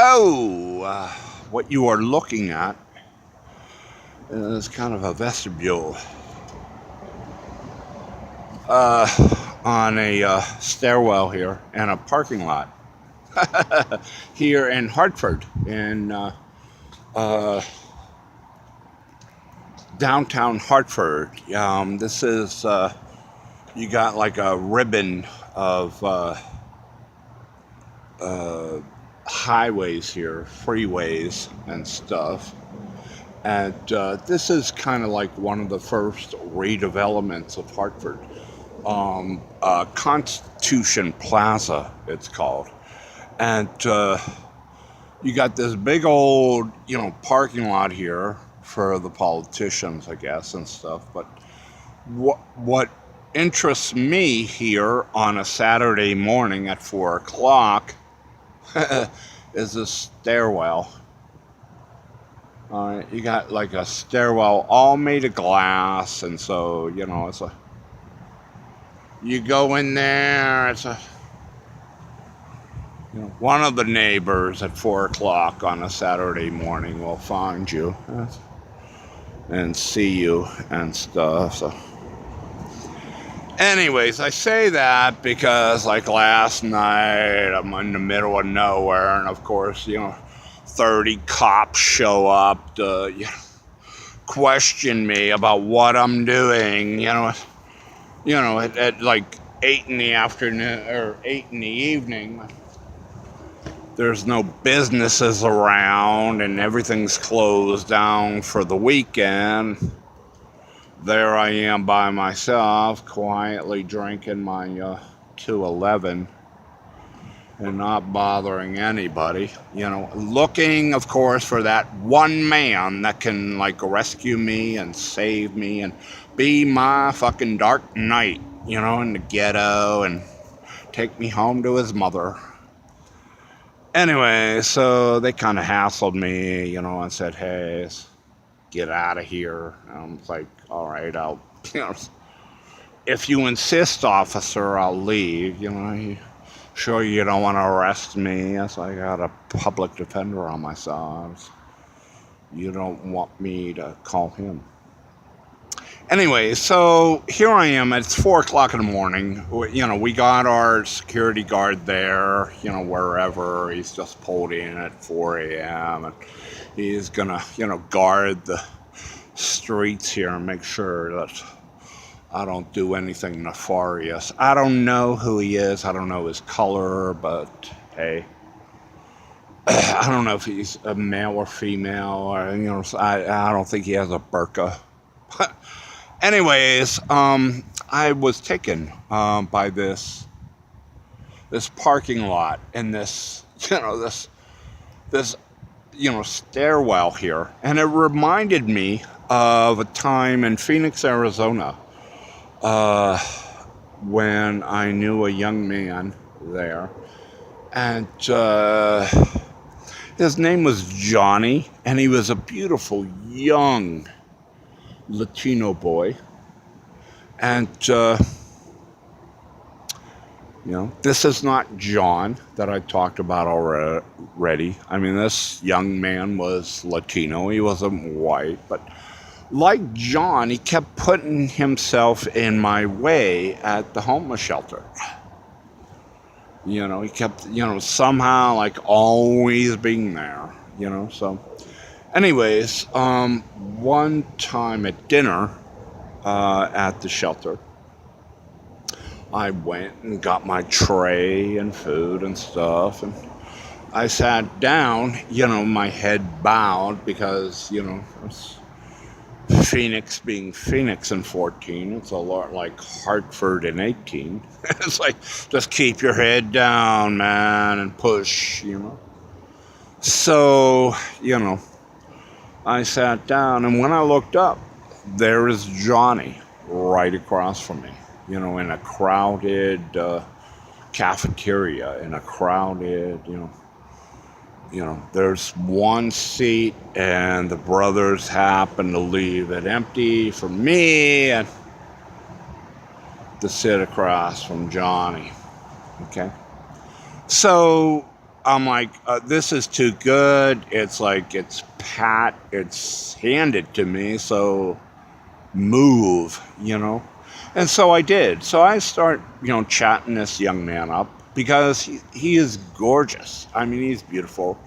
What you are looking at is kind of a vestibule on a stairwell here and a parking lot here in Hartford, in downtown Hartford. This is, you got like a ribbon of highways here, freeways and stuff. And this is kind of like one of the first redevelopments of Hartford. Constitution Plaza, it's called. And you got this big old, parking lot here for the politicians, I guess, and stuff. But what interests me here on a Saturday morning at 4 o'clock is a stairwell. You got like a stairwell all made of glass, and so, it's a, you go in there, it's a, one of the neighbors at 4 o'clock on a Saturday morning will find you and see you and stuff. So anyways, I say that because like last night I'm in the middle of nowhere, and of course, 30 cops show up to question me about what I'm doing, at like 8 in the afternoon or 8 in the evening. There's no businesses around and everything's closed down for the weekend. There I am by myself, quietly drinking my 211 and not bothering anybody. Looking, of course, for that one man that can like rescue me and save me and be my fucking dark knight, in the ghetto, and take me home to his mother. Anyway, so they kind of hassled me, and said, hey, get out of here. And I'm like, all right, I'll, if you insist, officer, I'll leave. Sure you don't want to arrest me? Yes, I got a public defender on my side. You don't want me to call him. Anyway, so here I am. It's 4 o'clock in the morning. We got our security guard there, wherever. He's just pulled in at 4 a.m. and he's gonna, guard the streets here and make sure that I don't do anything nefarious. I don't know who he is. I don't know his color, but hey, I don't know if he's a male or female, or, I don't think he has a burqa. Anyways, I was taken by this parking lot and this stairwell here, and it reminded me of a time in Phoenix, Arizona, when I knew a young man there, and his name was Johnny, and he was a beautiful young Latino boy. And this is not John that I talked about already. I mean, this young man was Latino. He wasn't white, but like John, he kept putting himself in my way at the homeless shelter. He kept, somehow like always being there, so anyways, one time at dinner at the shelter, I went and got my tray and food and stuff, and I sat down, my head bowed because, it's Phoenix being Phoenix in 14, it's a lot like Hartford in 18. It's like, just keep your head down, man, and push, So, I sat down, and when I looked up, there is Johnny right across from me, in a crowded cafeteria, in a crowded, there's one seat, and the brothers happen to leave it empty for me and to sit across from Johnny. Okay. So I'm like, this is too good. It's like, it's pat, it's handed to me, so move, you know? And so I did. So I start, chatting this young man up because he is gorgeous. I mean, he's beautiful.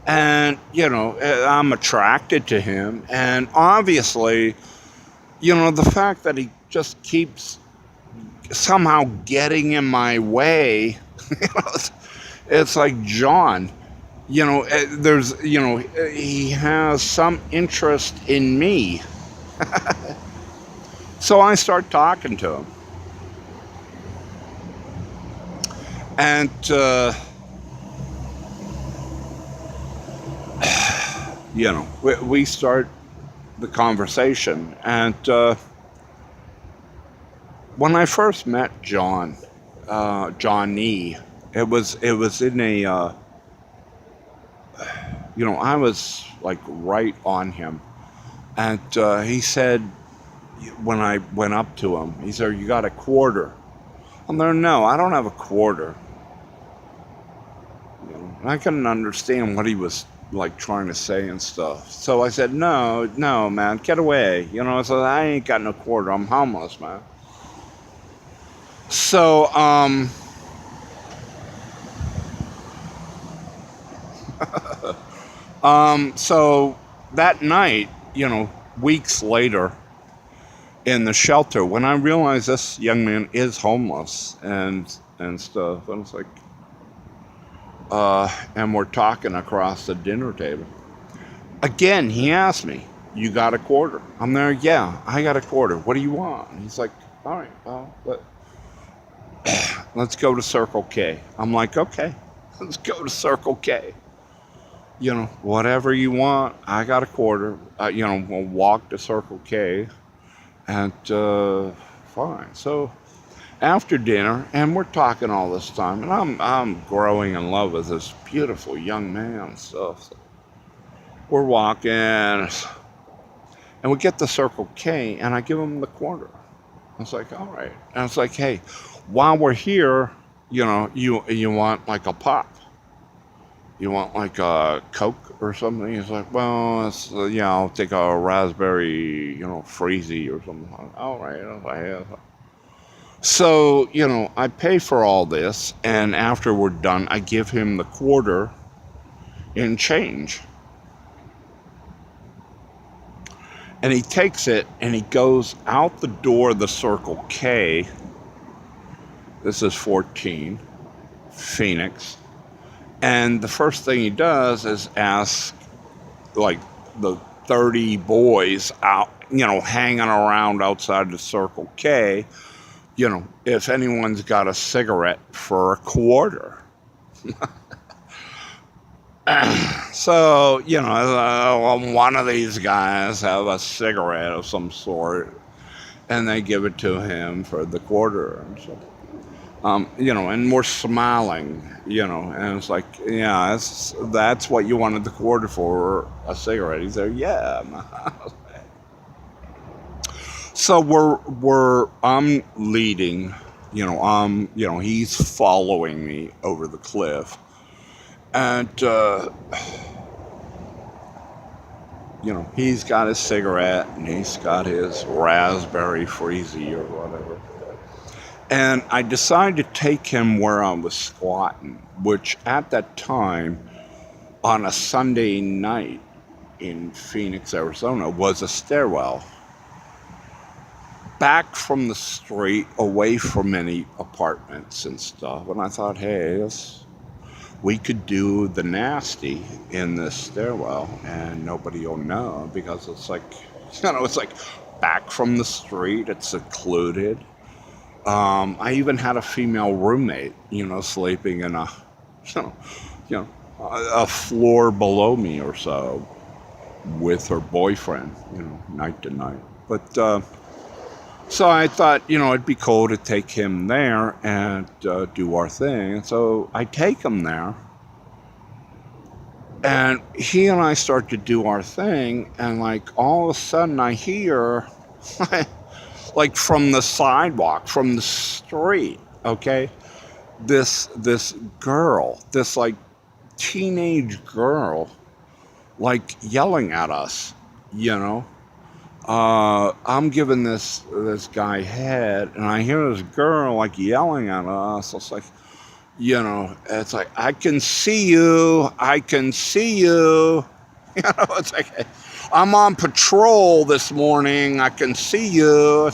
And, I'm attracted to him. And obviously, the fact that he just keeps somehow getting in my way, it's like, John, he has some interest in me. So I start talking to him. And, we start the conversation. And when I first met Johnny, it was in a, I was like right on him. And he said, when I went up to him, he said, "You got a quarter?" I'm there, "No, I don't have a quarter." And I couldn't understand what he was like trying to say and stuff. So I said, no, man, get away. I said, "I ain't got no quarter. I'm homeless, man." So, so that night, weeks later in the shelter, when I realized this young man is homeless and stuff, I was like, and we're talking across the dinner table. Again, he asked me, "You got a quarter?" I'm there, "Yeah, I got a quarter. What do you want?" And he's like, "All right, well, let's go to Circle K." I'm like, "Okay, let's go to Circle K. Whatever you want, I got a quarter." We'll walk to Circle K, and fine. So after dinner, and we're talking all this time, and I'm growing in love with this beautiful young man and stuff. So we're walking, and we get to Circle K, and I give him the quarter. I was like, "All right." And I was like, "Hey, while we're here, you want like a pop? You want like a Coke or something?" He's like, "Well, I'll take a raspberry, freezy or something." All right. I was like, "Yeah." So, I pay for all this, and after we're done, I give him the quarter in change. And he takes it, and he goes out the door of the Circle K. This is 14, Phoenix. And the first thing he does is ask, like, the 30 boys out, hanging around outside the Circle K, if anyone's got a cigarette for a quarter. So, one of these guys have a cigarette of some sort, and they give it to him for the quarter. And so, and we're smiling, and it's like, "Yeah, that's what you wanted the quarter for, a cigarette." He said, "Yeah." So I'm leading, he's following me over the cliff. And, he's got his cigarette, and he's got his raspberry freezy or whatever. And I decided to take him where I was squatting, which at that time, on a Sunday night in Phoenix, Arizona, was a stairwell back from the street, away from any apartments and stuff. And I thought, hey, we could do the nasty in this stairwell, and nobody will know, because it's like, it's like back from the street, it's secluded. I even had a female roommate, sleeping in a, a floor below me or so, with her boyfriend, night to night. But so I thought, it'd be cool to take him there and do our thing. So I take him there, and he and I start to do our thing, and like all of a sudden I hear, like from the sidewalk, from the street, okay, this girl, this like teenage girl, like, yelling at us, you know. I'm giving this guy head, and I hear this girl, like, yelling at us. It's like, you know, it's like, I can see you. I can see you. You know, it's like, I'm on patrol this morning. I can see you.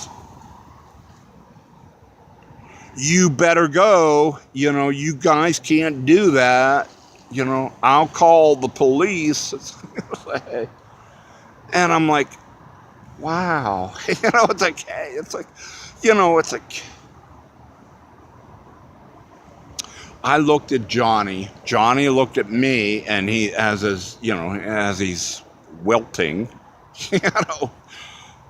You better go. You know, you guys can't do that. You know, I'll call the police. And I'm like, wow. You know, it's like, hey, it's like, you know, it's like, I looked at Johnny. Johnny looked at me, and he, as he's wilting, you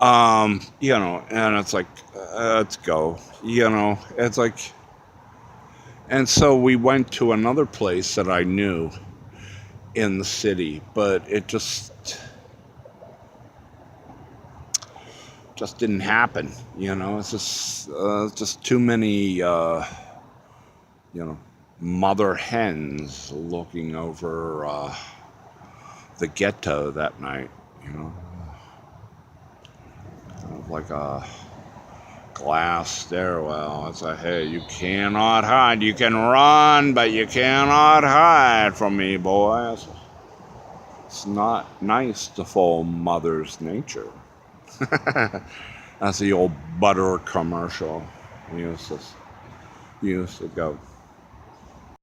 know, and it's like, let's go, you know, it's like, and so we went to another place that I knew in the city, but it just didn't happen, you know. It's just too many, you know, mother hens looking over the ghetto that night, you know. Kind of like a glass stairwell. It's like, hey, you cannot hide. You can run, but you cannot hide from me, boy. It's not nice to follow mother's nature. That's the old butter commercial. You used to go.